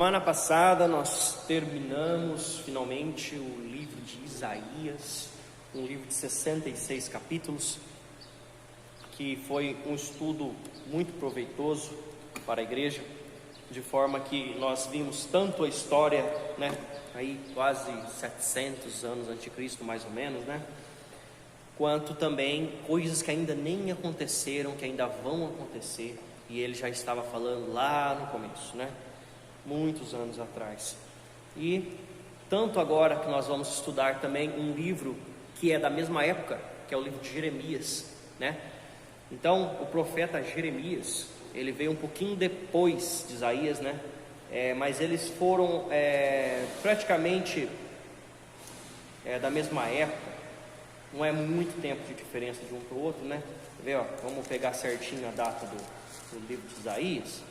Semana passada nós terminamos finalmente o livro de Isaías, um livro de 66 capítulos, que foi um estudo muito proveitoso para a igreja, de forma que nós vimos tanto a história, aí quase 700 anos antes de Cristo, mais ou menos, quanto também coisas que ainda nem aconteceram, que ainda vão acontecer, e ele já estava falando lá no começo, muitos anos atrás. E tanto agora que nós vamos estudar também um livro que é da mesma época, que é o livro de Jeremias, Então, o profeta Jeremias, ele veio um pouquinho depois de Isaías, mas eles foram praticamente da mesma época. Não é muito tempo de diferença de um para o outro, Vamos pegar certinho a data do livro de Isaías.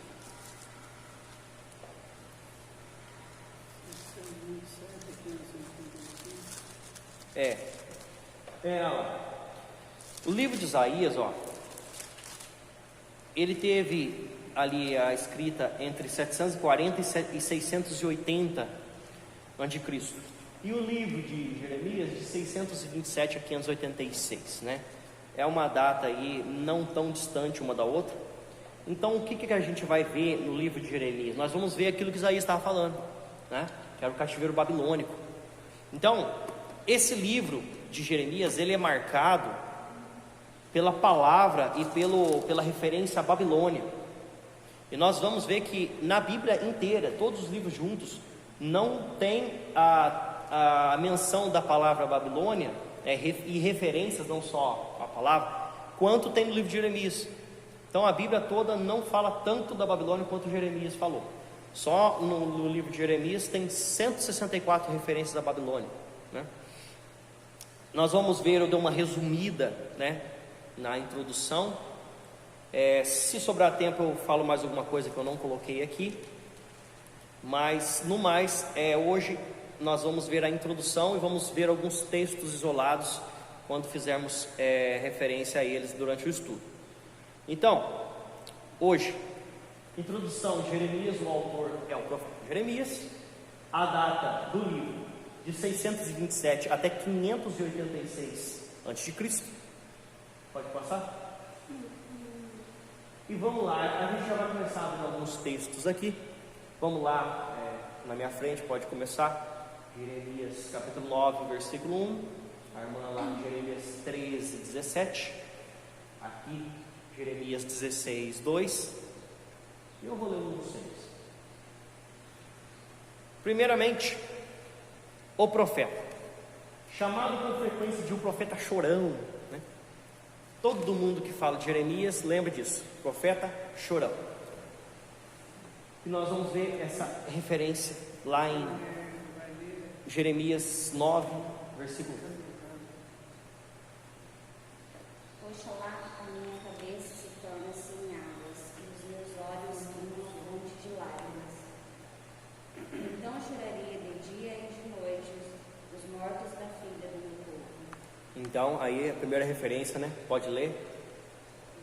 O livro de Isaías, ele teve ali a escrita entre 740 e 680 a.C. E o livro de Jeremias de 627 a 586, É uma data aí não tão distante uma da outra. Então, o que a gente vai ver no livro de Jeremias? Nós vamos ver aquilo que Isaías estava falando, que era o cativeiro babilônico. Então, esse livro de Jeremias, ele é marcado pela palavra e pela referência à Babilônia. E nós vamos ver que na Bíblia inteira, todos os livros juntos, não tem a menção da palavra Babilônia, e referências não só à palavra, quanto tem no livro de Jeremias. Então a Bíblia toda não fala tanto da Babilônia quanto Jeremias falou. Só no livro de Jeremias tem 164 referências à Babilônia, Nós vamos ver, eu dei uma resumida, na introdução. Se sobrar tempo eu falo mais alguma coisa que eu não coloquei aqui, mas no mais, hoje nós vamos ver a introdução e vamos ver alguns textos isolados quando fizermos referência a eles durante o estudo. Então, hoje, introdução de Jeremias, o autor é o profeta Jeremias, a data do livro de 627 até 586 a.C. Pode passar? E vamos lá, a gente já vai começar a ver alguns textos aqui. Vamos lá, na minha frente, pode começar. Jeremias capítulo 9, versículo 1. A irmã lá, Jeremias 13, 17. Aqui, Jeremias 16, 2. E eu vou ler um dos 6. Primeiramente, o profeta, chamado com frequência de um profeta chorão, Todo mundo que fala de Jeremias lembra disso, profeta chorão. E nós vamos ver essa referência lá em Jeremias 9, versículo 1. Oxalá a minha cabeça se torna-se em águas, e os meus olhos em uma fonte de lágrimas. Então choraria de dia e de noite os mortos da filha do meu povo. Então, aí a primeira referência, Pode ler?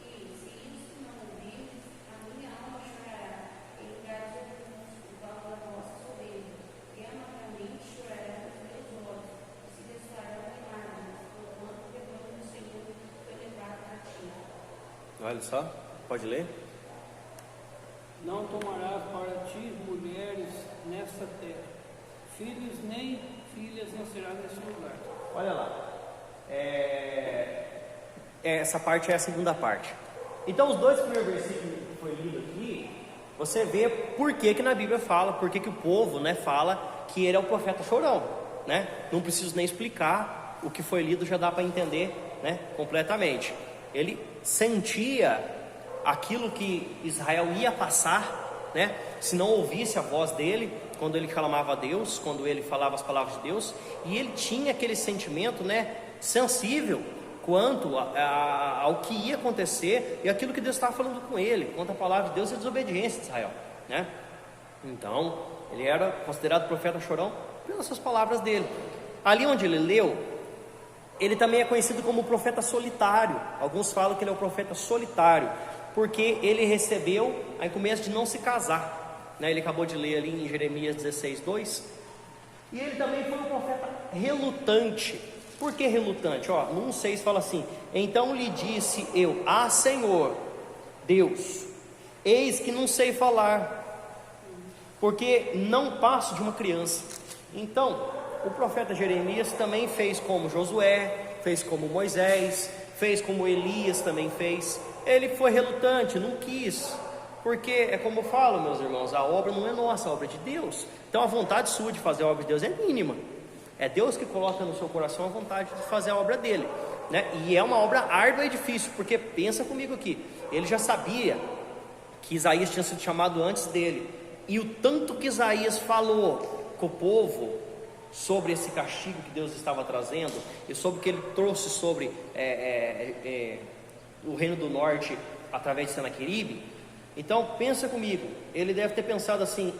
E se isso não ouvires, a minha alma chorará, em lugar do val da vossa soberba, e amargamente chorarão os meus olhos, e se desfarão em lágrimas, porquanto o perdão do Senhor foi levado cativo. Olha só, pode ler? Não tomarás para ti mulheres nesta terra, filhos nem filhas nascerá nesse lugar. Olha lá. Essa parte é a segunda parte. Então, os dois primeiros versículos que foi lido aqui, você vê por que na Bíblia fala, por que o povo, fala que ele é o profeta chorão, Não preciso nem explicar, o que foi lido já dá para entender, completamente. Ele sentia aquilo que Israel ia passar, se não ouvisse a voz dele, quando ele clamava a Deus, quando ele falava as palavras de Deus, e ele tinha aquele sentimento, sensível quanto ao que ia acontecer e aquilo que Deus estava falando com ele, quanto à palavra de Deus e a desobediência de Israel, Então, ele era considerado profeta chorão pelas suas palavras dele. Ali onde ele leu, ele também é conhecido como profeta solitário. Alguns falam que ele é o profeta solitário, porque ele recebeu a encomenda de não se casar. né? Ele acabou de ler ali em Jeremias 16:2. E ele também foi um profeta relutante. Por que relutante? Ó, no 1:6 fala assim: então lhe disse eu, Senhor Deus, eis que não sei falar, porque não passo de uma criança. Então, o profeta Jeremias também fez como Josué, fez como Moisés, fez como Elias também fez. Ele foi relutante, não quis, porque é como eu falo, meus irmãos, a obra não é nossa, a obra é de Deus. Então a vontade sua de fazer a obra de Deus é mínima. É Deus que coloca no seu coração a vontade de fazer a obra dele, né? E é uma obra árdua e difícil, porque pensa comigo aqui, ele já sabia que Isaías tinha sido chamado antes dele, e o tanto que Isaías falou com o povo sobre esse castigo que Deus estava trazendo, e sobre o que ele trouxe sobre o reino do norte através de Senaqueribe. Então pensa comigo, ele deve ter pensado assim: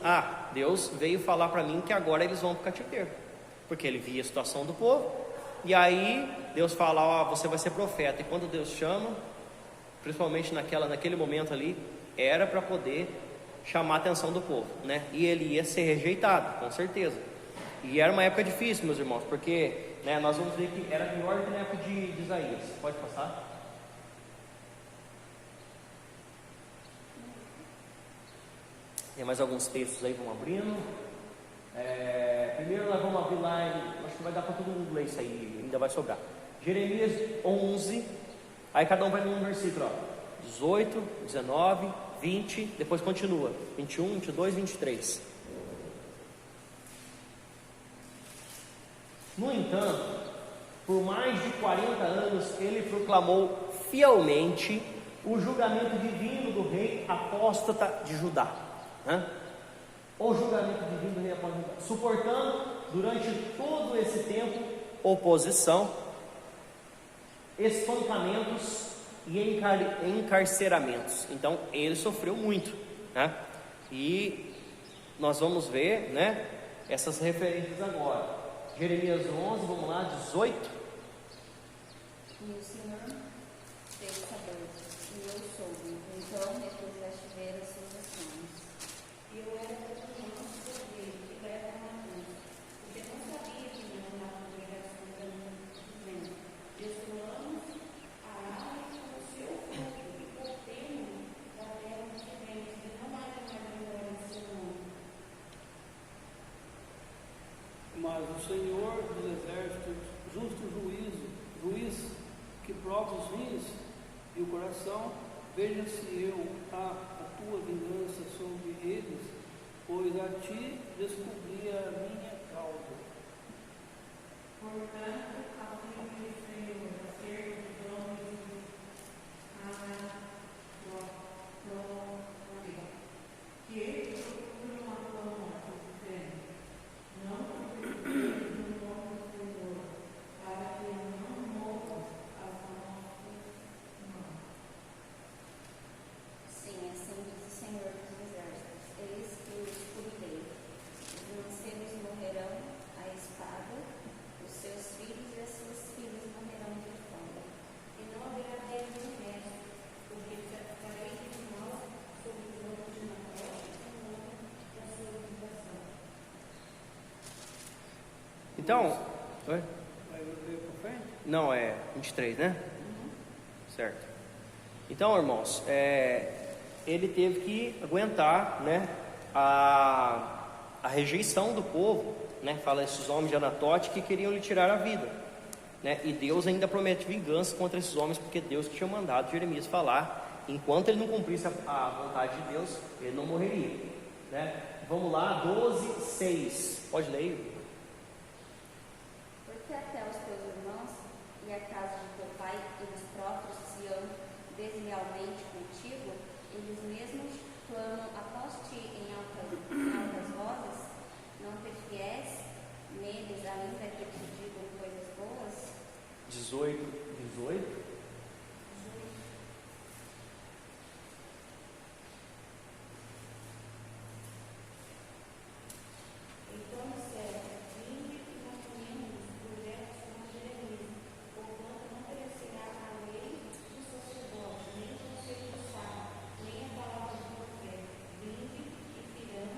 Deus veio falar para mim que agora eles vão para o cativeiro, porque ele via a situação do povo, e aí Deus fala: você vai ser profeta. E quando Deus chama, principalmente naquele momento ali, era para poder chamar a atenção do povo, né? E ele ia ser rejeitado, com certeza. E era uma época difícil, meus irmãos, porque, né, nós vamos ver que era pior do que na época de Isaías. Pode passar? Tem mais alguns textos aí, vamos abrindo. Primeiro nós vamos abrir lá, acho que vai dar para todo mundo ler isso aí, ainda vai sobrar. Jeremias 11, aí cada um vai num versículo, ó, 18, 19, 20, depois continua, 21, 22, 23. No entanto, por mais de 40 anos, ele proclamou fielmente o julgamento divino do rei apóstata de Judá. O julgamento divino do rei apóstata de Judá, suportando durante todo esse tempo oposição, espancamentos e encarceramentos. Então ele sofreu muito, né? E nós vamos ver, né, essas referências agora. Jeremias 11, vamos lá, 18. E o Senhor fez saber, e eu soube, então me puseste ver as suas ações. E eu era criança por ele, que leva uma cruz, porque não sabia que me mandava obrigação para mim, dizendo: destruamos a árvore com o seu fruto, e cortemos da terra dos viventes, e não haja mais glória em seu nome. Mas o Senhor dos exércitos, justo juiz que prova os rins e o coração, veja se eu a tua vingança sobre eles, pois a ti descobri a minha causa. Portanto, aflige o Senhor acerca dos homens que procuram a tua morte, dizendo: não acredites no nome do Senhor, para que não morram as nossas mãos. Sim, assim diz o Senhor dos exércitos: eis que os descobrirei. Os mancebos morrerão à espada, os seus filhos e as suas filhas morrerão de fome. E não haverá deles no resto, porque farei de mal sobre os homens de Macó e o nome da sua habitação. Então, oi? Vai ver para frente? Não, é 23, né? Certo. Então, irmãos, ele teve que aguentar, né, a rejeição do povo, né? Fala esses homens de Anatote que queriam lhe tirar a vida, né? E Deus ainda promete vingança contra esses homens, porque Deus que tinha mandado Jeremias falar, enquanto ele não cumprisse a vontade de Deus, ele não morreria, né? Vamos lá, 12, 6. Pode ler. Porque até os teus irmãos e a casa de teu pai e dos próprios se amam deslealmente contigo, eles mesmos clamam após ti em altas vozes, não perfies neles ainda que te digam coisas boas? 18. Então disseram: vinde e nós comemos projetos com Jeremias, porquanto não perecerá a lei do sacerdote, nem o conselho do sábio, nem a palavra do profeta. Vinde e firamos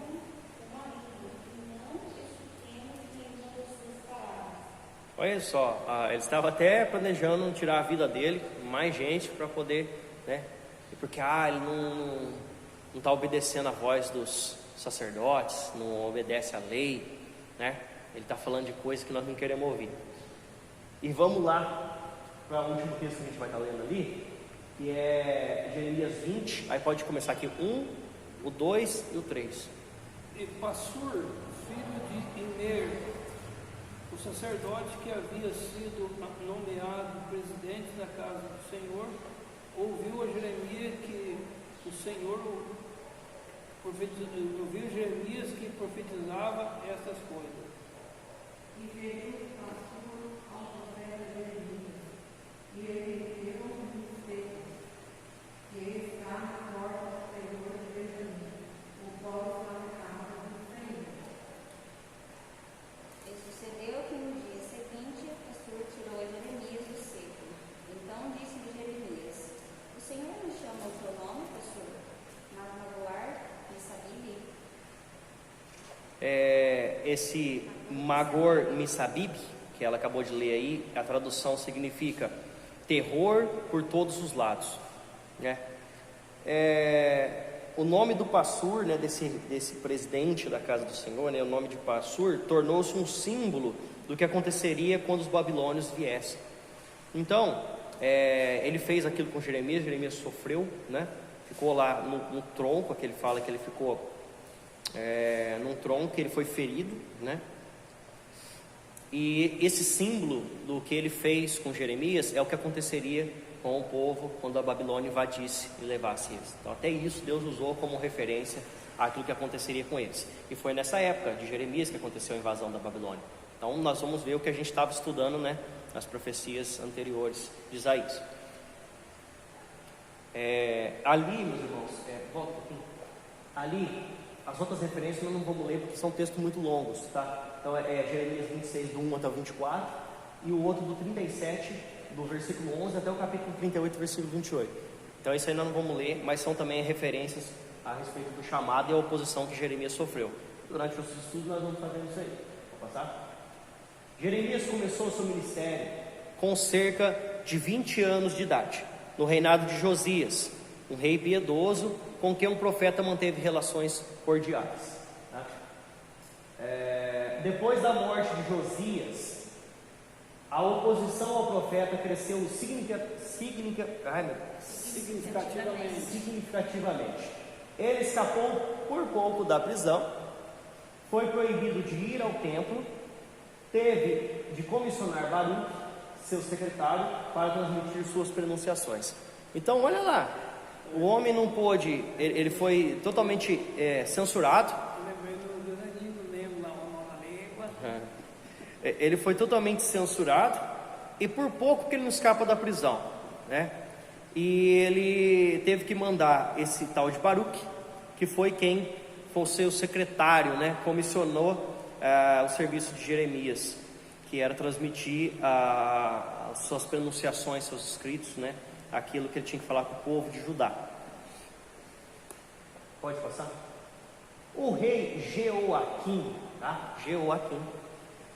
Olha só, ele estava até planejando tirar a vida dele, mais gente para poder, né? Porque ele não está obedecendo a voz dos sacerdotes, não obedece à lei, né? Ele está falando de coisas que nós não queremos ouvir. E vamos lá para o último texto que a gente vai estar lendo ali, que é Jeremias 20. Aí pode começar aqui 1, o 2 e o 3. E Passur, filho de Imer, o sacerdote que havia sido nomeado presidente da casa do Senhor, ouviu a Jeremias que o Senhor ouviu Jeremias que profetizava estas coisas. E veio Passur ao profeta Jeremias, e ele deu um texto, que está na porta do Senhor de Benjamim, o qual está na casa do Senhor. E sucedeu que no dia seguinte Passur tirou Jeremias do seco. Então disse-lhe Jeremias: O Senhor não chama o teu nome, Passur? Magor Missabib? Esse Magor Missabib, que ela acabou de ler aí, a tradução significa terror por todos os lados, né? O nome do Passur, né, desse presidente da casa do Senhor, né, o nome de Passur tornou-se um símbolo do que aconteceria quando os babilônios viessem. Então, ele fez aquilo com Jeremias. Jeremias sofreu, né? Ficou lá no tronco, que ele fala que ele ficou num tronco, ele foi ferido, né? E esse símbolo do que ele fez com Jeremias é o que aconteceria com o povo quando a Babilônia invadisse e levasse eles. Então até isso Deus usou como referência àquilo que aconteceria com eles. E foi nessa época de Jeremias que aconteceu a invasão da Babilônia. Então nós vamos ver o que a gente estava estudando, né, nas profecias anteriores de Isaías. Ali, meus irmãos, volta um pouquinho. Ali, as outras referências nós não vamos ler porque são textos muito longos, tá? Então Jeremias 26, do 1 até o 24, e o outro do 37, do versículo 11 até o capítulo 38, versículo 28. Então isso aí nós não vamos ler, mas são também referências a respeito do chamado e a oposição que Jeremias sofreu. Durante os estudos nós vamos fazer isso aí. Vou passar? Jeremias começou o seu ministério com cerca de 20 anos de idade, no reinado de Josias, um rei piedoso com quem um profeta manteve relações cordiais. Tá? Depois da morte de Josias, a oposição ao profeta cresceu significativamente. Ele escapou por pouco da prisão, foi proibido de ir ao templo, teve de comissionar Baruque, seu secretário, para transmitir suas pronunciações. Então, olha lá, o homem não pôde, ele foi totalmente censurado. Ele foi totalmente censurado, e por pouco que ele não escapa da prisão, né? E ele teve que mandar esse tal de Baruque, que foi quem foi o seu secretário, né? Comissionou o serviço de Jeremias, que era transmitir as suas pronunciações, seus escritos, né? Aquilo que ele tinha que falar com o povo de Judá. Pode passar? O rei Jeoaquim, tá? Jeoaquim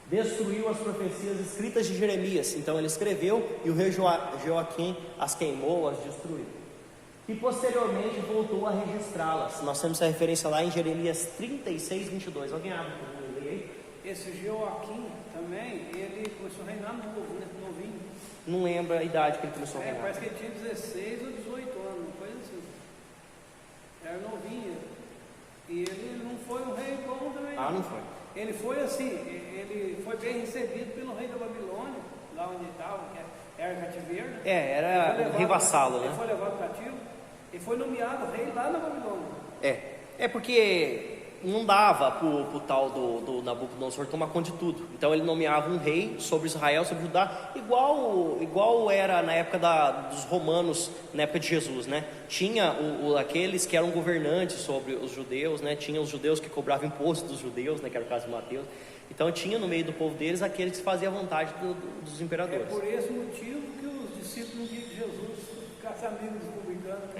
destruiu as profecias escritas de Jeremias. Então ele escreveu e o rei Jeoaquim as queimou, as destruiu. E posteriormente voltou a registrá-las. Nós temos essa referência lá em Jeremias 36, 22. Alguém abre para eu ler aí? Esse Jeoaquim também, ele começou a reinar novo, né? Novinho. Não lembro a idade que ele começou a reinar. Parece que ele tinha 16 ou 18 anos, coisa assim. Era novinho. E ele não foi um rei bom também. Não foi. Ele foi assim, ele foi bem recebido pelo rei da Babilônia, lá onde ele estava, que era cativeiro. Era um rei vassalo, né? Ele foi levado cativo e foi nomeado rei lá na Babilônia. Porque não dava pro tal do Nabucodonosor tomar conta de tudo. Então ele nomeava um rei sobre Israel, sobre Judá, igual era na época dos romanos, na época de Jesus, né? Tinha aqueles que eram governantes sobre os judeus, né? Tinha os judeus que cobravam imposto dos judeus, né? Que era o caso de Mateus. Então tinha no meio do povo deles aqueles que faziam a vontade dos imperadores. É por esse motivo que os discípulos de Jesus ficaram amigos dos publicanos.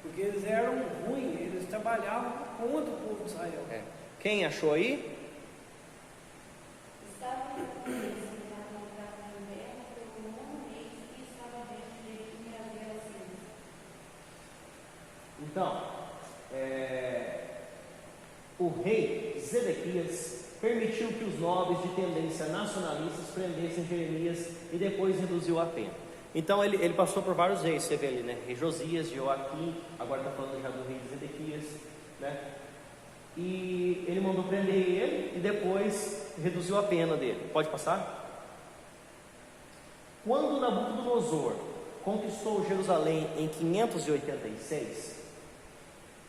Porque eles eram ruins, eles trabalhavam contra o povo de Israel. Quem achou aí? Estava na Então, o rei Zedequias permitiu que os nobres de tendência nacionalistas prendessem Jeremias e depois reduziu a pena. Então ele passou por vários reis, você vê ali, né? Rei Josias, Joaquim, agora está falando já do rei Zedequias, né? E ele mandou prender ele e depois reduziu a pena dele. Pode passar? Quando Nabucodonosor conquistou Jerusalém em 586,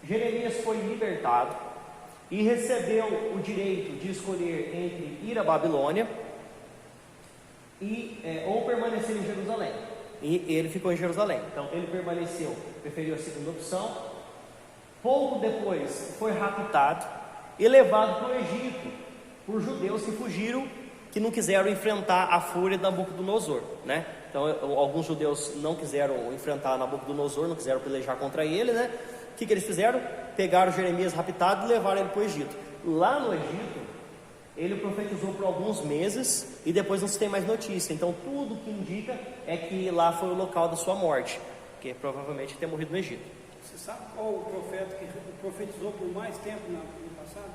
Jeremias foi libertado e recebeu o direito de escolher entre ir à Babilônia ou permanecer em Jerusalém. E ele ficou em Jerusalém. Então ele permaneceu, preferiu a segunda opção. Pouco depois foi raptado e levado para o Egito por judeus que fugiram, que não quiseram enfrentar a fúria de Nabucodonosor, né? Então alguns judeus não quiseram enfrentar Nabucodonosor, não quiseram pelejar contra ele, né? O que eles fizeram? Pegaram Jeremias raptado e levaram ele para o Egito. Lá no Egito, ele profetizou por alguns meses e depois não se tem mais notícia. Então tudo que indica é que lá foi o local da sua morte, que provavelmente ter morrido no Egito. Você sabe qual o profeta que profetizou por mais tempo no passado?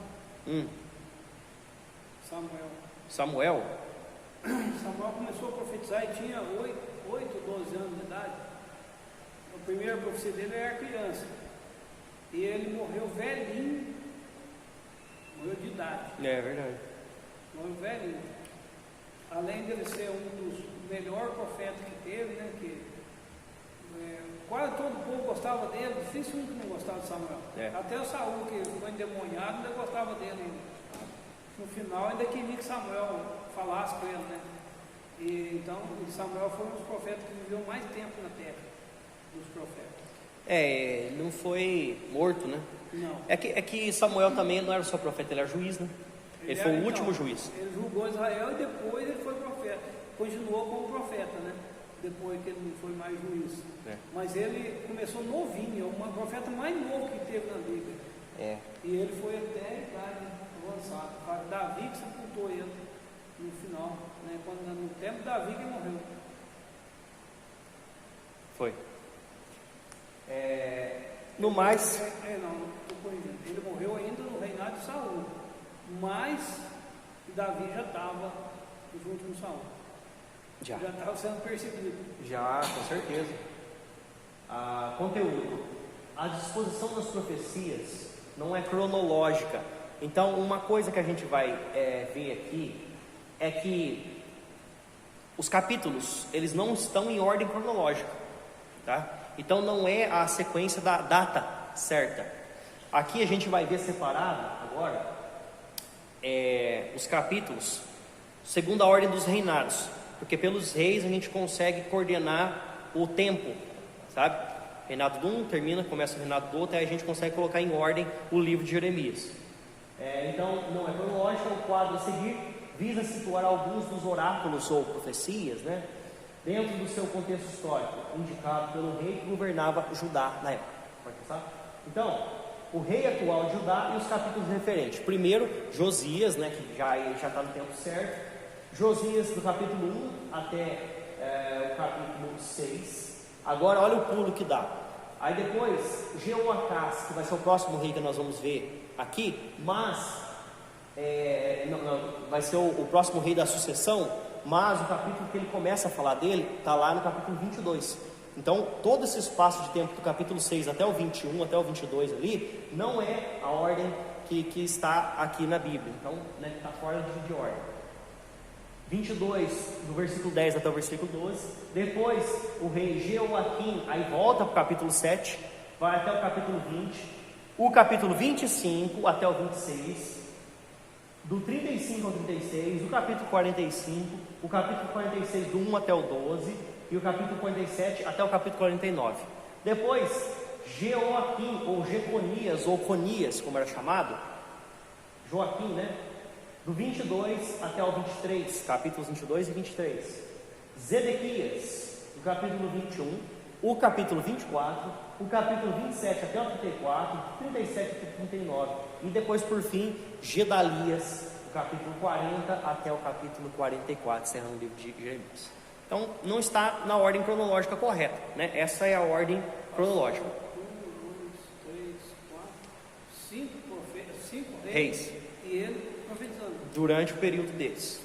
Samuel? Samuel começou a profetizar e tinha 8 ou 12 anos de idade. A primeira profecia dele era criança. E ele morreu velhinho. Morreu de idade. É verdade. Morreu velhinho. Além dele ser um dos melhores profetas que teve, né? Quase todo o povo gostava dele. Dificilmente não gostava de Samuel. Até o Saul, que ficou endemoniado, ainda gostava dele. No final ainda queria que Samuel falasse com ele, né? E então Samuel foi um dos profetas que viveu mais tempo na terra dos profetas. Não foi morto, né? Não. É que Samuel também não era só profeta, ele era juiz, né? Ele foi o último juiz. Ele julgou Israel e depois ele foi profeta. Continuou como profeta, né? Depois que ele não foi mais juiz. Mas ele começou novinho, é o profeta mais novo que teve na Bíblia. E ele foi até a idade avançada. Davi que sepultou ele no final, né? No tempo de Davi que ele morreu. Foi. No mais. Não, estou corrigindo. Ele morreu ainda no reinado de Saul. Mas Davi já estava junto com Saul. Já estava sendo perseguido. Já, com certeza. Conteúdo. A disposição das profecias não é cronológica. Então, uma coisa que a gente vai ver aqui é que os capítulos, eles não estão em ordem cronológica, tá? Então, não é a sequência da data certa. Aqui a gente vai ver separado, agora, os capítulos, segundo a ordem dos reinados. Porque pelos reis a gente consegue coordenar o tempo, sabe? Reinado do um termina, começa o reinado do outro, aí a gente consegue colocar em ordem o livro de Jeremias. Então, não é cronológico, o quadro a seguir visa situar alguns dos oráculos ou profecias, né, dentro do seu contexto histórico, indicado pelo rei que governava Judá na época. Pode passar? Então, o rei atual de Judá e os capítulos referentes. Primeiro, Josias, né, que já está no tempo certo. Josias do capítulo 1 até o capítulo 6. Agora olha o pulo que dá. Aí depois Jeoacás, que vai ser o próximo rei que nós vamos ver aqui, mas vai ser o próximo rei da sucessão, mas o capítulo que ele começa a falar dele está lá no capítulo 22. Então todo esse espaço de tempo do capítulo 6 até o 21, até o 22 ali, não é a ordem que está aqui na Bíblia. Então, né, está fora de ordem. 22, do versículo 10 até o versículo 12. Depois o rei Jeoaquim, aí volta para o capítulo 7, vai até o capítulo 20. O capítulo 25 até o 26. Do 35 ao 36, o capítulo 45. O capítulo 46 do 1 até o 12. E o capítulo 47 até o capítulo 49. Depois Jeoaquim, ou Jeconias, ou Conias, como era chamado. Joaquim, né? Do 22 até o 23, capítulos 22 e 23. Zedequias, do capítulo 21, o capítulo 24, o capítulo 27 até o 34, 37 até o 39. E depois, por fim, Gedalias, do capítulo 40 até o capítulo 44, encerrando o livro de Jeremias. Então, não está na ordem cronológica correta, né? Essa é a ordem cronológica. 1, 2, reis. E ele profetizando. Durante o período deles.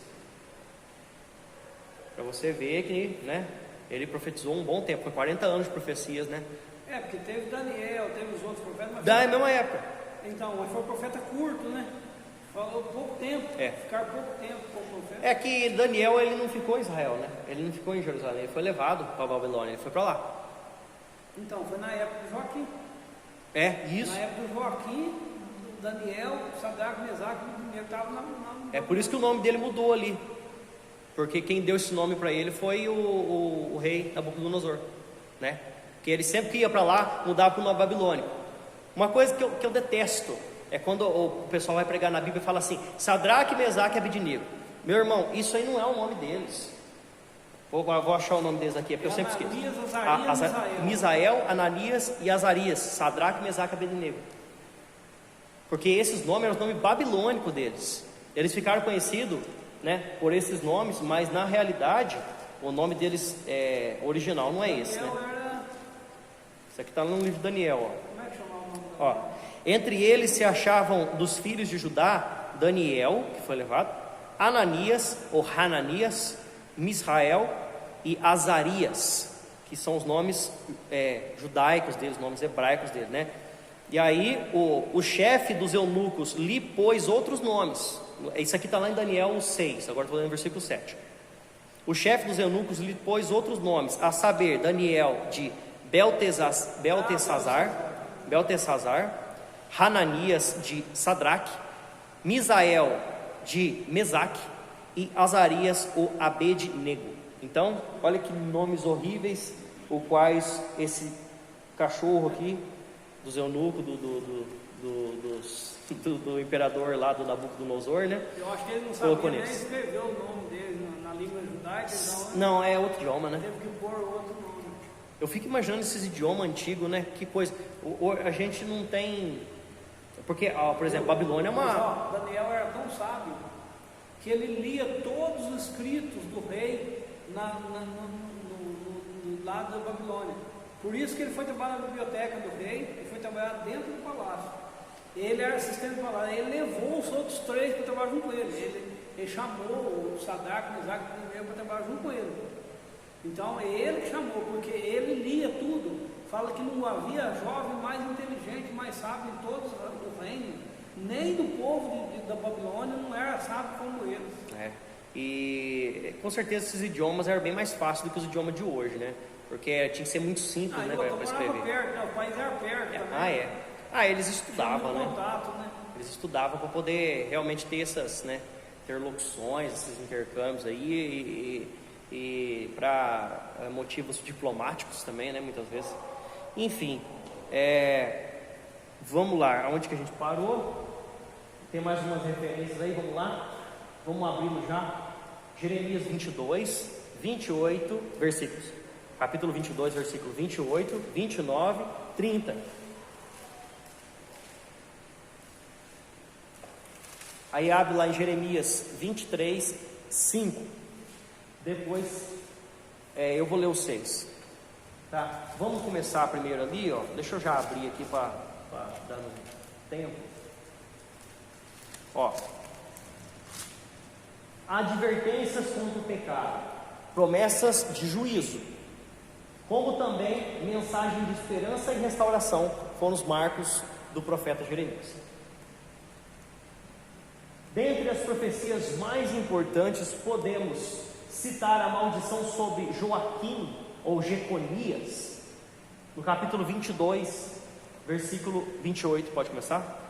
Para você ver que, né, ele profetizou um bom tempo, foi 40 anos de profecias, né? Porque teve Daniel, teve os outros profetas, mas Da mesma época. então, mas foi um profeta curto, né? Falou pouco tempo, ficar pouco tempo com o profeta. É que Daniel, ele não ficou em Israel, né? Ele não ficou em Jerusalém, ele foi levado para a Babilônia, ele foi para lá. Então, foi na época de Joaquim. Isso. Na época de Joaquim, Daniel, Sadraque, Mesaque, ele estava na... É por isso que o nome dele mudou ali. Porque quem deu esse nome para ele foi o rei Nabucodonosor, né? Que ele sempre que ia para lá, mudava para o nome babilônico. Uma coisa que eu detesto é quando o pessoal vai pregar na Bíblia e fala assim: Sadraque, Mesaque e Abednego. Meu irmão, isso aí não é o nome deles. Vou achar o nome deles aqui, porque eu sempre esqueço. Ananias, Azarias, Misael, Ananias e Azarias. Sadraque, Mesaque e Abednego. Porque esses nomes eram os nomes babilônicos deles. Eles ficaram conhecidos, né, por esses nomes, mas na realidade o nome deles original não é esse, né? Isso aqui está no livro de Daniel, ó. Como é que chamava o nome? Ó, entre eles se achavam dos filhos de Judá Daniel, que foi levado, Ananias ou Hananias, Misrael e Azarias, que são os nomes judaicos deles, os nomes hebraicos deles, né? E aí o chefe dos eunucos lhe pôs outros nomes. Isso aqui está lá em Daniel 6, agora estou lendo o versículo 7. O chefe dos eunucos lhe pôs outros nomes, a saber, Daniel de Beltesazar, Hananias de Sadraque, Misael de Mesaque e Azarias o Abednego. Então, olha que nomes horríveis, os quais esse cachorro aqui, dos eunucos, do imperador lá do Nabucodonosor, né? Eu acho que ele não sabia nem escrever o nome dele na língua judaica. Então, não, é outro idioma, né? Teve que pôr outro nome. Eu fico imaginando esses idiomas antigos, né? Que coisa. A gente não tem. Porque, por exemplo, Babilônia é uma. Mas, Daniel era tão sábio que ele lia todos os escritos do rei no lado da Babilônia. Por isso que ele foi trabalhar na biblioteca do rei e foi trabalhar dentro do palácio. Ele era assistente do palácio, ele levou os outros 3 para trabalhar junto com ele. Ele chamou o Sadraque, o Mesaque e o para trabalhar junto com ele. Então é ele que chamou, porque ele lia tudo. Fala que não havia jovem mais inteligente, mais sábio em todos o reino, nem do povo da Babilônia não era sábio como eles. E com certeza esses idiomas eram bem mais fáceis do que os idiomas de hoje, né? Porque tinha que ser muito simples, né, para escrever. Perto, o país era perto também. Eles estudavam, né? Contato, né? Eles estudavam para poder realmente ter essas, né, interlocuções, esses intercâmbios aí, e para motivos diplomáticos também, né, muitas vezes. Enfim, vamos lá, aonde que a gente parou? Tem mais umas referências aí, vamos lá? Vamos abrindo já. Jeremias 22, 28 versículos. Capítulo 22, versículo 28, 29, 30. Aí abre lá em Jeremias 23, 5. Depois eu vou ler o 6. Tá? Vamos começar primeiro ali, ó. Deixa eu já abrir aqui para dar um tempo. Ó. Advertências contra o pecado, promessas de juízo, como também mensagem de esperança e restauração, foram os marcos do profeta Jeremias. Dentre as profecias mais importantes, podemos citar a maldição sobre Joaquim ou Jeconias, no capítulo 22, versículo 28. Pode começar?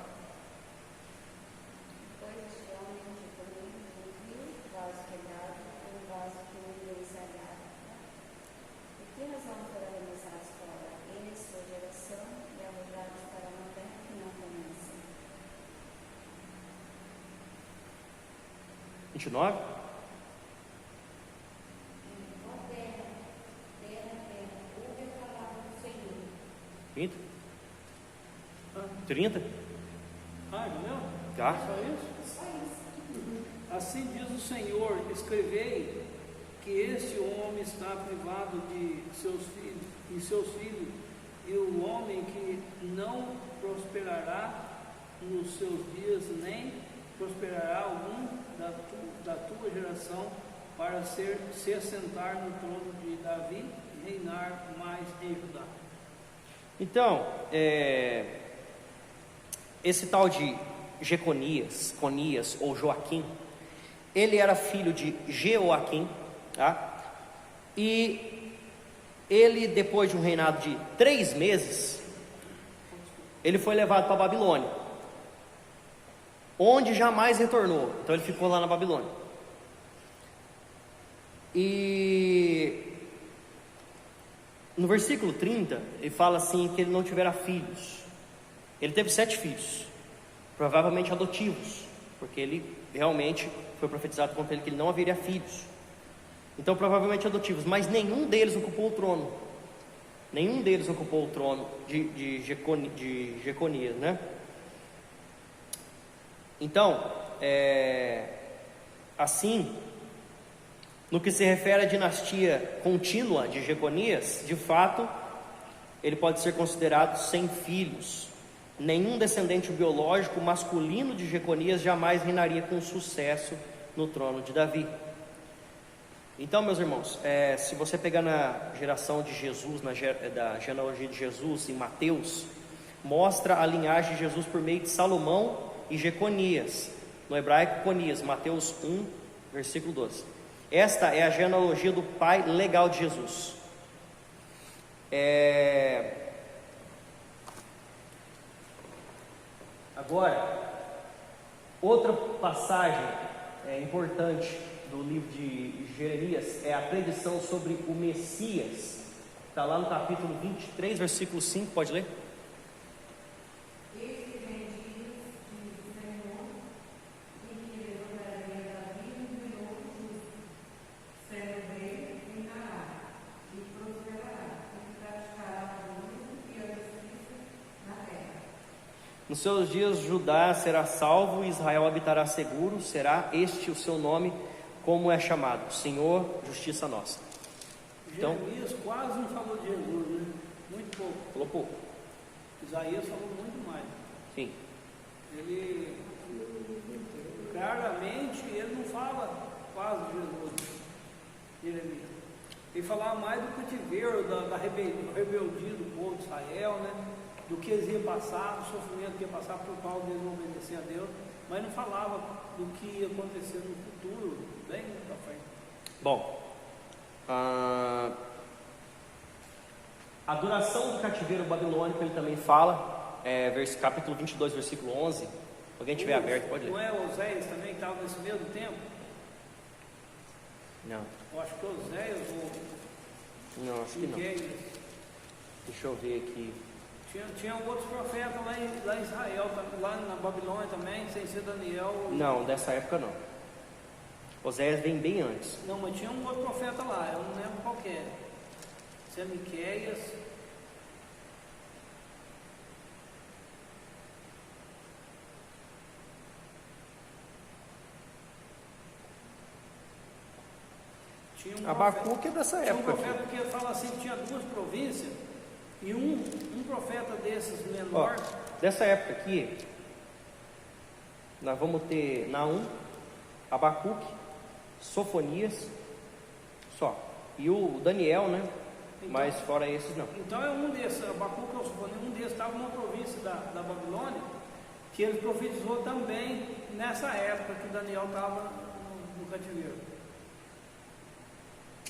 Em 29? Ouve a palavra do Senhor. 30? Não? Tá. Só isso? Assim diz o Senhor: escrevei que este homem está privado de seus filhos, e o homem que não prosperará nos seus dias, nem prosperará algum da tua geração para se assentar no trono de Davi e reinar mais em Judá. Então, esse tal de Jeconias, Conias ou Joaquim, ele era filho de Jeoaquim, tá? E ele, depois de um reinado de 3 meses, ele foi levado para a Babilônia, onde jamais retornou. Então ele ficou lá na Babilônia. E no versículo 30, ele fala assim que ele não tivera filhos. Ele teve 7 filhos, provavelmente adotivos, porque ele realmente foi profetizado contra ele que ele não haveria filhos. Então provavelmente adotivos, mas nenhum deles ocupou o trono. Nenhum deles ocupou o trono de Jeconias, né? Então, assim, no que se refere à dinastia contínua de Jeconias, de fato, ele pode ser considerado sem filhos. Nenhum descendente biológico masculino de Jeconias jamais reinaria com sucesso no trono de Davi. Então, meus irmãos, se você pegar na geração de Jesus, da genealogia de Jesus em Mateus, mostra a linhagem de Jesus por meio de Salomão e Jeconias, no hebraico Conias, Mateus 1, versículo 12. Esta é a genealogia do pai legal de Jesus. Agora, outra passagem importante do livro de Jeremias é a predição sobre o Messias. Está lá no capítulo 23, versículo 5, pode ler? Nos seus dias Judá será salvo e Israel habitará seguro, será este o seu nome, como é chamado, Senhor, justiça nossa. Então, Jeremias quase não falou de Jesus, né? Muito pouco. Falou pouco. Isaías falou muito mais. Sim. Ele, claramente, ele não fala quase de Jesus, Jeremias. Ele falava mais do cativeiro, da rebeldia do povo de Israel, né? Do que eles iam passar, do sofrimento que ia passar por causa deles não obedecer a Deus, mas não falava do que ia acontecer no futuro, bem para frente. Bom, a duração do cativeiro babilônico ele também fala, capítulo 22, versículo 11. Alguém tiver aberto, pode ler. Não é Oséias também que estava nesse mesmo tempo? Não. Eu acho que Oséias ou Não, acho que não. Miguel. Deixa eu ver aqui. Tinha outros profetas lá em Israel, lá na Babilônia também, sem ser Daniel. Não, dessa época não. Oséias vem bem antes. Não, mas tinha um outro profeta lá, eu não lembro qual que é. Se é Miqueias. Abacuque é dessa época. Tinha um profeta que fala assim que tinha 2 províncias e um profeta desses menor. Dessa época aqui, nós vamos ter Naum, Abacuque, Sofonias, só. E o Daniel, né? Então, mas fora esses não. Então é um desses, Abacuque ou Sofonias, um desses estava numa província da Babilônia, que ele profetizou também nessa época que Daniel estava no cativeiro.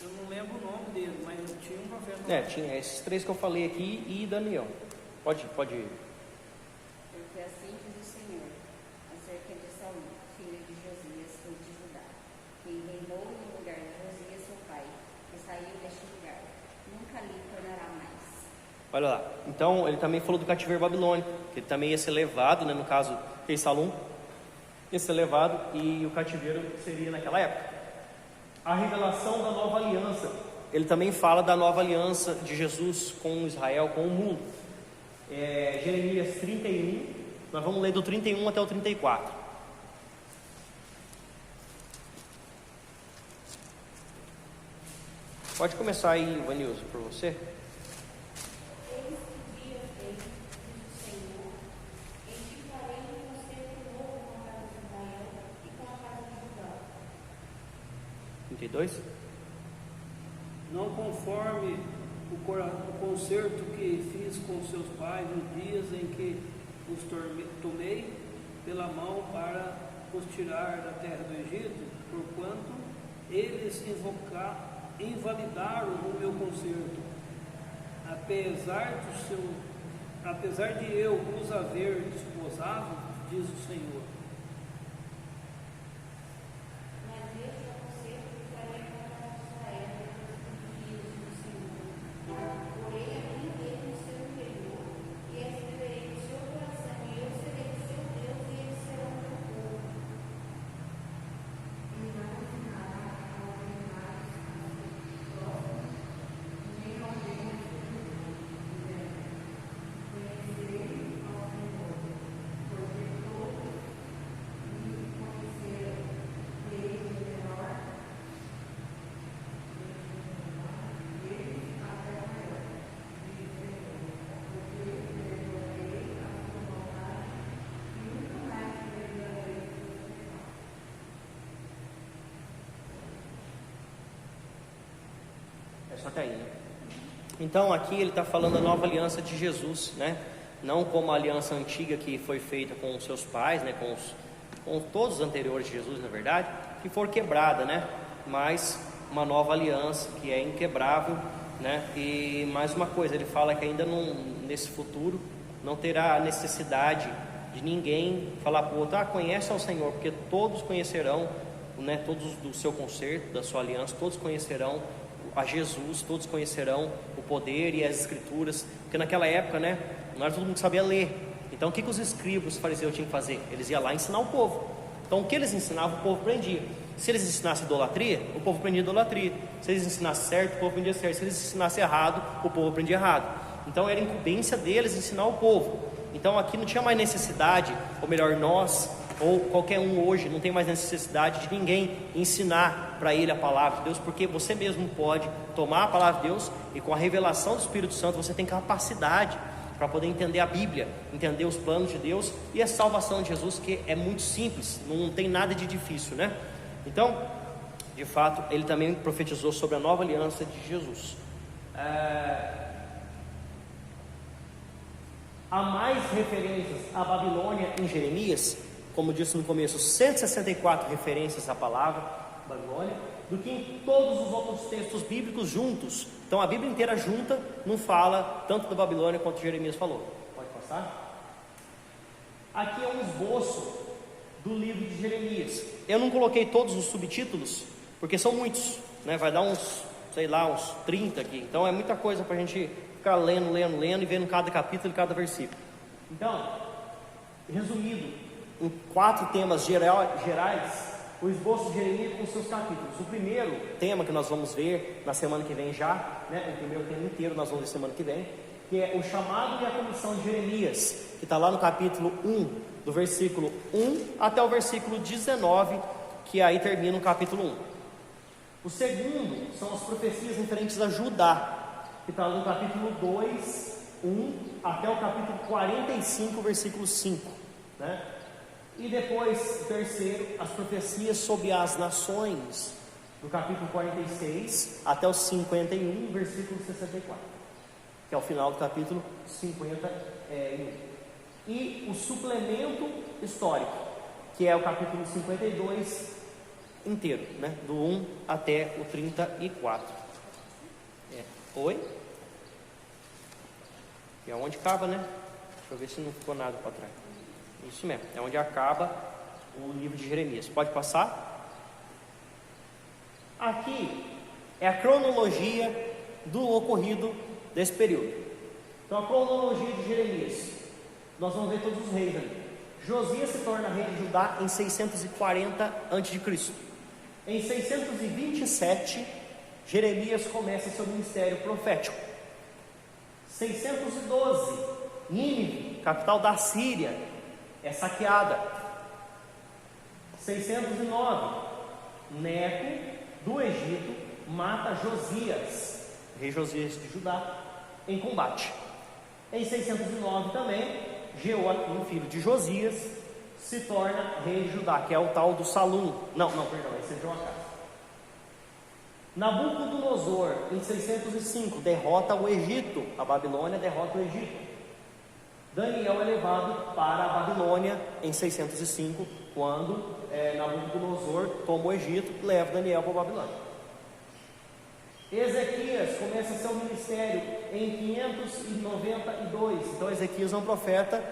Eu não lembro o nome dele, mas tinha um profeta. Tinha esses 3 que eu falei aqui e Daniel. Pode ir. Porque assim diz o Senhor, acerca de Saul, filho de Josias, rei de Judá, quem reinou no lugar de Josias, seu pai, que saiu deste lugar, nunca lhe tornará mais. Olha lá. Então, ele também falou do cativeiro babilônico, que ele também ia ser levado, né? No caso, rei Salom, ia ser levado e o cativeiro seria naquela época. A revelação da nova aliança, ele também fala da nova aliança de Jesus com Israel, com o mundo. Jeremias 31, nós vamos ler do 31 até o 34. Pode começar aí, Vanilson, por você. Eis que dia vem, diz o Senhor, em que farei um 32. Não conforme o concerto que fiz com seus pais nos dias em que os tomei pela mão para os tirar da terra do Egito, porquanto eles invalidaram o meu concerto, apesar de eu os haver desposado, diz o Senhor. Mas este é o concerto que farei contra Israel, diz o Senhor. Porém, a mim dele no seu interior, e escreverei no seu coração, e eu serei seu Deus, e eles serão meu povo. E não ensinará aos animais próximos, nem ao Deus conhecerei ao Senhor, porque todos me conheceram, desde o menor, deles até o maior, diz o Senhor, porque perdoarei a sua maldade e nunca mais perdoarei os seus pecados. É só até aí, né? Então aqui ele está falando da nova aliança de Jesus, né? Não como a aliança antiga que foi feita com os seus pais, né? Com todos os anteriores de Jesus, na verdade, que for quebrada, né? Mas uma nova aliança que é inquebrável, né? E mais uma coisa, ele fala que ainda não, nesse futuro não terá necessidade de ninguém falar para o outro: conhece ao Senhor, porque todos conhecerão, né? Todos do seu concerto, da sua aliança, todos conhecerão a Jesus, todos conhecerão o poder e as escrituras, porque naquela época, né, não era todo mundo que sabia ler. Então o que os escribas, os fariseus tinham que fazer? Eles iam lá ensinar o povo. Então o que eles ensinavam, o povo aprendia. Se eles ensinassem idolatria, o povo aprendia idolatria. Se eles ensinassem certo, o povo aprendia certo. Se eles ensinassem errado, o povo aprendia errado. Então era incumbência deles ensinar o povo. Então aqui não tinha mais necessidade, ou melhor, nós ou qualquer um hoje não tem mais necessidade de ninguém ensinar para ele a palavra de Deus, porque você mesmo pode tomar a palavra de Deus e com a revelação do Espírito Santo você tem capacidade para poder entender a Bíblia, entender os planos de Deus e a salvação de Jesus, que é muito simples, não tem nada de difícil, né? Então, de fato, ele também profetizou sobre a nova aliança de Jesus. Há mais referências à Babilônia em Jeremias, como disse no começo, 164 referências à palavra Babilônia, do que em todos os outros textos bíblicos juntos. Então a Bíblia inteira junta não fala tanto da Babilônia quanto Jeremias falou. Pode passar? Aqui é um esboço do livro de Jeremias. Eu não coloquei todos os subtítulos, porque são muitos, né? Vai dar uns 30 aqui. Então é muita coisa para a gente ficar lendo e vendo cada capítulo e cada versículo. Então, resumido em 4 temas gerais, o esboço de Jeremias com seus capítulos. O primeiro tema que nós vamos ver na semana que vem já, né? O primeiro tema inteiro nós vamos ver semana que vem, que é o chamado e a comissão de Jeremias, que está lá no capítulo 1, do versículo 1 até o versículo 19, que aí termina o capítulo 1. O segundo são as profecias referentes a Judá, que está no capítulo 2, 1 até o capítulo 45, versículo 5, né? E depois, o terceiro, as profecias sobre as nações, do capítulo 46 até o 51, versículo 64, que é o final do capítulo 51. E o suplemento histórico, que é o capítulo 52 inteiro, né? Do 1 até o 34. Oi? E é onde acaba, né? Deixa eu ver se não ficou nada para trás. Isso mesmo, é onde acaba o livro de Jeremias. Pode passar? Aqui é a cronologia do ocorrido desse período. Então a cronologia de Jeremias, nós vamos ver todos os reis ali. Josias se torna rei de Judá em 640 a.C. Em 627, Jeremias começa seu ministério profético. 612, Nínive, capital da Síria, é saqueada. 609, Neco do Egito mata Josias, rei Josias de Judá, em combate. Em 609 também, Jeoaquim, filho de Josias, se torna rei de Judá, que é o tal do Salum. Esse é Joacás. Nabucodonosor, em 605, derrota o Egito. A Babilônia derrota o Egito. Daniel é levado para a Babilônia em 605, quando Nabucodonosor toma o Egito e leva Daniel para a Babilônia. Ezequias começa seu ministério em 592. Então Ezequias é um profeta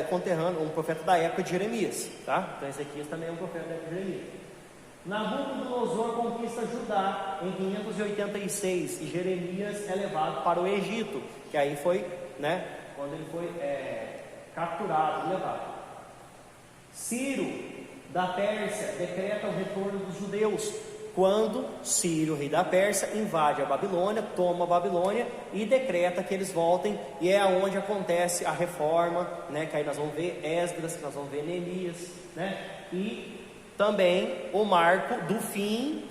conterrâneo, um profeta da época de Jeremias, tá? Então Ezequias também é um profeta da época de Jeremias. Nabucodonosor conquista Judá em 586 e Jeremias é levado para o Egito, que aí foi, quando ele foi capturado, levado. Ciro da Pérsia decreta o retorno dos judeus, quando Ciro, rei da Pérsia, invade a Babilônia, toma a Babilônia e decreta que eles voltem, e é onde acontece a reforma, que aí nós vamos ver Esdras, nós vamos ver Neemias, e também o marco do fim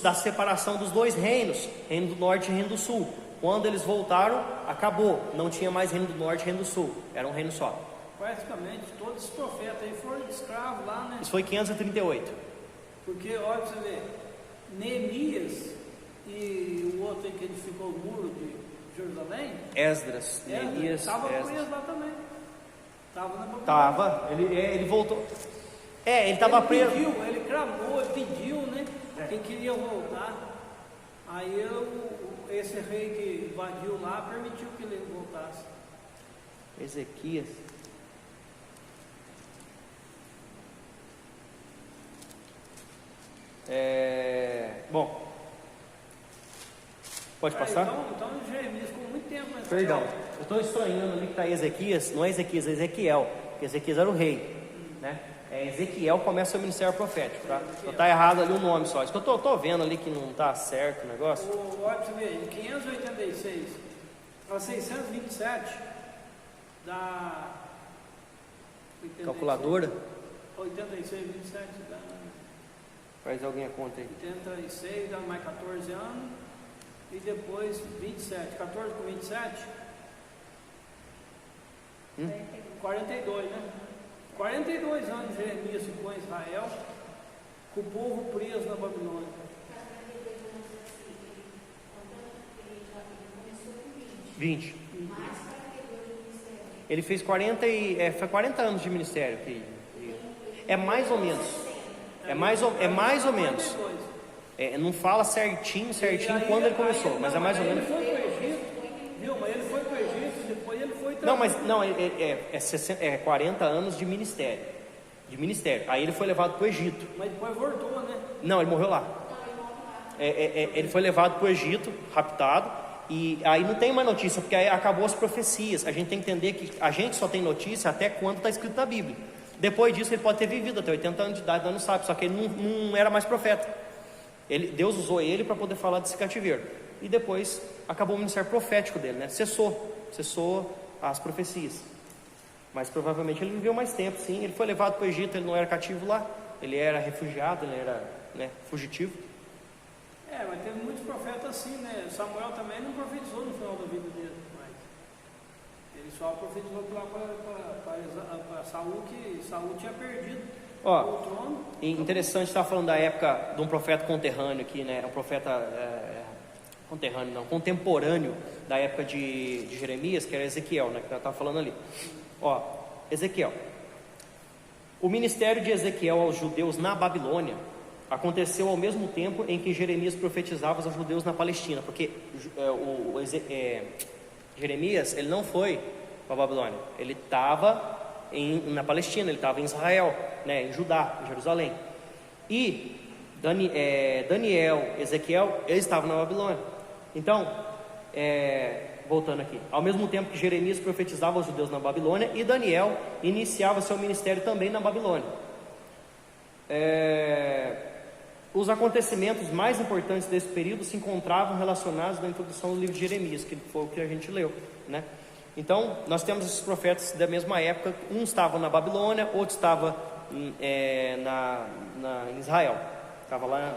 da separação dos dois reinos, reino do norte e reino do sul. Quando eles voltaram, acabou, não tinha mais reino do norte e reino do sul, era um reino só. Praticamente todos os profetas aí foram escravos lá, né? Isso foi 538. Porque, olha pra você ver, Neemias e o outro aí que edificou o muro de Jerusalém, Esdras, Neemias, estava preso lá também. Estava na Babilônia. Estava, ele voltou. Ele estava preso. Ele clamou, ele pediu, quem queria voltar. Aí esse rei que invadiu lá permitiu que ele voltasse. Ezequias. Bom, pode passar? Então Jeremias ficou muito tempo. Perdão, eu estou estranhando ali que está Ezequias, não é Ezequias, é Ezequiel, porque Ezequias era o rei, Ezequiel começa o ministério profético, tá? Está errado ali o nome só, isso que eu estou vendo ali que não está certo o negócio. Olha pra você ver, em 586 a 627 dá 86, Calculadora? 86, 27 dá. Faz alguém a conta aí. 86 dá mais 14 anos e depois 27, 14 com 27 42, 42 anos Jeremias ficou em Israel, com o povo preso na Babilônia. Ele fez 40 anos de ministério. É mais ou menos. É mais ou menos. Não fala certinho quando ele começou, mas é mais ou menos. Ele foi para o Egito, viu? Mas ele foi para o Egito, depois ele foi também. Não, mas não, é 40 anos de ministério. Aí ele foi levado para o Egito. Mas depois voltou, né? Não, ele morreu lá. Ele foi levado para o Egito, raptado, e aí não tem mais notícia, porque aí acabou as profecias. A gente tem que entender que a gente só tem notícia até quando está escrito na Bíblia. Depois disso ele pode ter vivido até 80 anos de idade, nós não sabe, só que ele não era mais profeta. Deus usou ele para poder falar desse cativeiro. E depois acabou o ministério profético dele, cessou as profecias. Mas provavelmente ele viveu mais tempo, sim. Ele foi levado para o Egito, ele não era cativo lá, ele era refugiado, ele era fugitivo. Mas teve muitos profetas assim, Samuel também não profetizou no final da vida dele, mas ele só profetizou para Saul, que Saul tinha perdido o trono. Interessante estar falando da época de um profeta conterrâneo aqui, um profeta contemporâneo da época de Jeremias, que era Ezequiel, que ela estava falando ali. Ezequiel. O ministério de Ezequiel aos judeus na Babilônia aconteceu ao mesmo tempo em que Jeremias profetizava aos judeus na Palestina, porque Jeremias, ele não foi para a Babilônia, ele estava na Palestina, ele estava em Israel, em Judá, em Jerusalém. E Daniel, Ezequiel, eles estavam na Babilônia. Então, voltando aqui, ao mesmo tempo que Jeremias profetizava aos judeus na Babilônia, e Daniel iniciava seu ministério também na Babilônia. Os acontecimentos mais importantes desse período se encontravam relacionados na introdução do livro de Jeremias, que foi o que a gente leu, Então, nós temos esses profetas da mesma época, uns estavam na Babilônia, outros estavam em Israel, estava lá.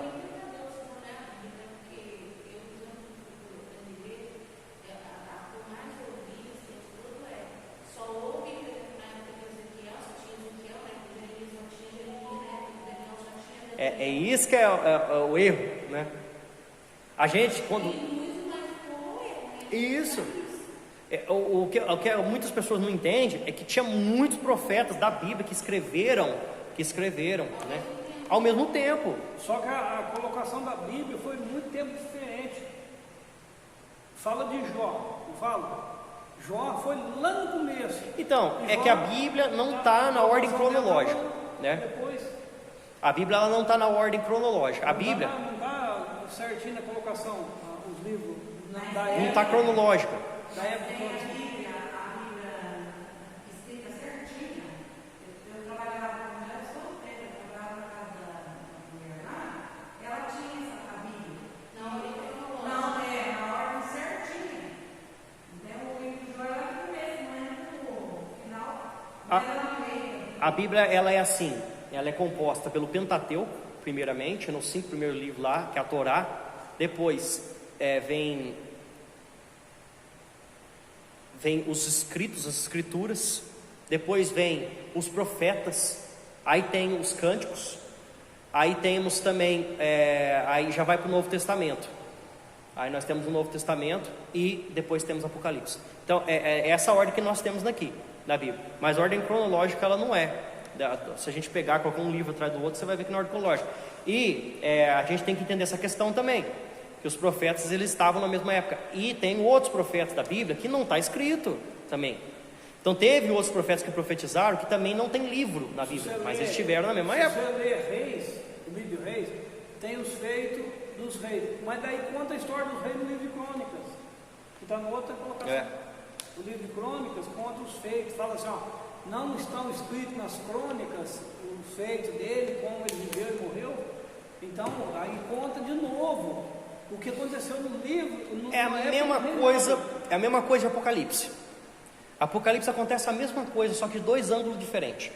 É isso que é o erro, A gente, quando... Isso. O que muitas pessoas não entendem é que tinha muitos profetas da Bíblia que escreveram, né? Ao mesmo tempo. Só que a colocação da Bíblia foi muito tempo diferente. Fala de Jó, não fala? Jó foi lá no começo. Então, E é Jó que a Bíblia não está na ordem cronológica, né? Depois, A Bíblia ela não está na ordem cronológica. A Bíblia não está certinho na colocação, os livros da não época. está cronológica. Da época Tem a Bíblia escrita certinha. Eu trabalhava com ela solteira, eu trabalhava na casa da minha irmã, ela tinha a Bíblia. Não, é na ordem certinha. Então o livro de Jó era no começo, não é no final. Era no meio. A Bíblia ela é assim, ela é composta pelo Pentateuco, primeiramente, nos 5 primeiros livros lá, que é a Torá. Depois vem os escritos, as escrituras. Depois vem os profetas. Aí tem os cânticos. Aí temos também, aí já vai para o Novo Testamento. Aí nós temos o Novo Testamento e depois temos Apocalipse. Então é essa ordem que nós temos aqui na Bíblia. Mas a ordem cronológica ela não é. Se a gente pegar qualquer um livro atrás do outro, você vai ver que não é ordem cronológica. E a gente tem que entender essa questão também, que os profetas eles estavam na mesma época. E tem outros profetas da Bíblia que não está escrito também. Então teve outros profetas que profetizaram que também não tem livro na Bíblia, mas eles estiveram na mesma época. Se você lê Reis, o livro de Reis, tem os feitos dos reis. Mas daí conta a história dos reis no livro de Crônicas, que está na outra colocação. O livro de Crônicas conta os feitos, fala assim, ó, não estão escritos nas crônicas os feitos dele, como ele viveu e morreu. Então aí conta de novo o que aconteceu no livro. É a mesma coisa de Apocalipse. Apocalipse acontece a mesma coisa, só que de 2 ângulos diferentes.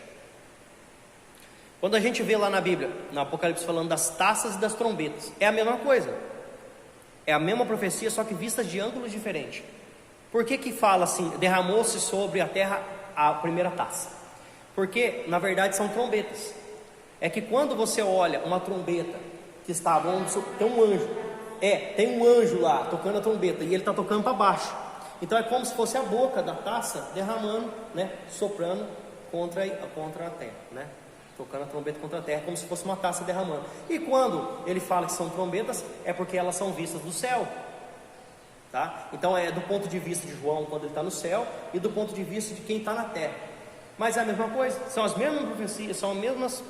Quando a gente vê lá na Bíblia, no Apocalipse, falando das taças e das trombetas, é a mesma coisa. É a mesma profecia, só que vistas de ângulos diferentes. Por que fala assim, derramou-se sobre a terra a primeira taça? Porque, na verdade, são trombetas. É que quando você olha uma trombeta que está, tem um anjo. Tem um anjo lá, tocando a trombeta, e ele está tocando para baixo. Então é como se fosse a boca da taça derramando, né, soprando contra a terra, né? Tocando a trombeta contra a terra, como se fosse uma taça derramando. E quando ele fala que são trombetas, é porque elas são vistas do céu, tá? Então é do ponto de vista de João quando ele está no céu, e do ponto de vista de quem está na terra. Mas é a mesma coisa, são as mesmas profecias, são as mesmas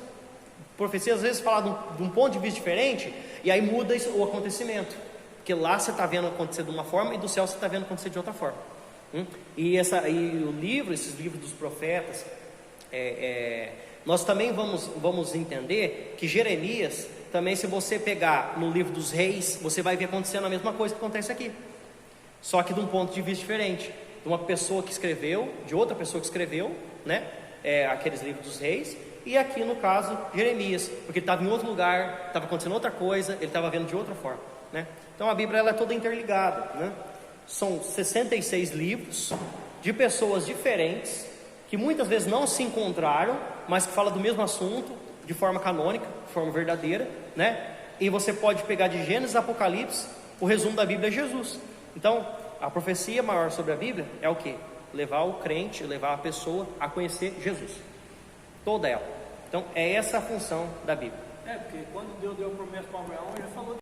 profecias, às vezes faladas de um ponto de vista diferente, e aí muda o acontecimento. Porque lá você está vendo acontecer de uma forma, e do céu você está vendo acontecer de outra forma. E o livro, esses livros dos profetas, nós também vamos entender que Jeremias, também se você pegar no livro dos reis, você vai ver acontecendo a mesma coisa que acontece aqui, só que de um ponto de vista diferente, de uma pessoa que escreveu, de outra pessoa que escreveu, né, aqueles livros dos reis, e aqui no caso Jeremias, porque ele estava em outro lugar, estava acontecendo outra coisa, ele estava vendo de outra forma, né? Então a Bíblia ela é toda interligada, né? São 66 livros de pessoas diferentes, que muitas vezes não se encontraram, mas que falam do mesmo assunto, de forma canônica, de forma verdadeira, né? E você pode pegar de Gênesis a Apocalipse, o resumo da Bíblia é Jesus. Então, a profecia maior sobre a Bíblia é o quê? Levar o crente, levar a pessoa a conhecer Jesus, toda ela. Então, é essa a função da Bíblia. Porque quando Deus deu a promessa para Abraão, ele já falou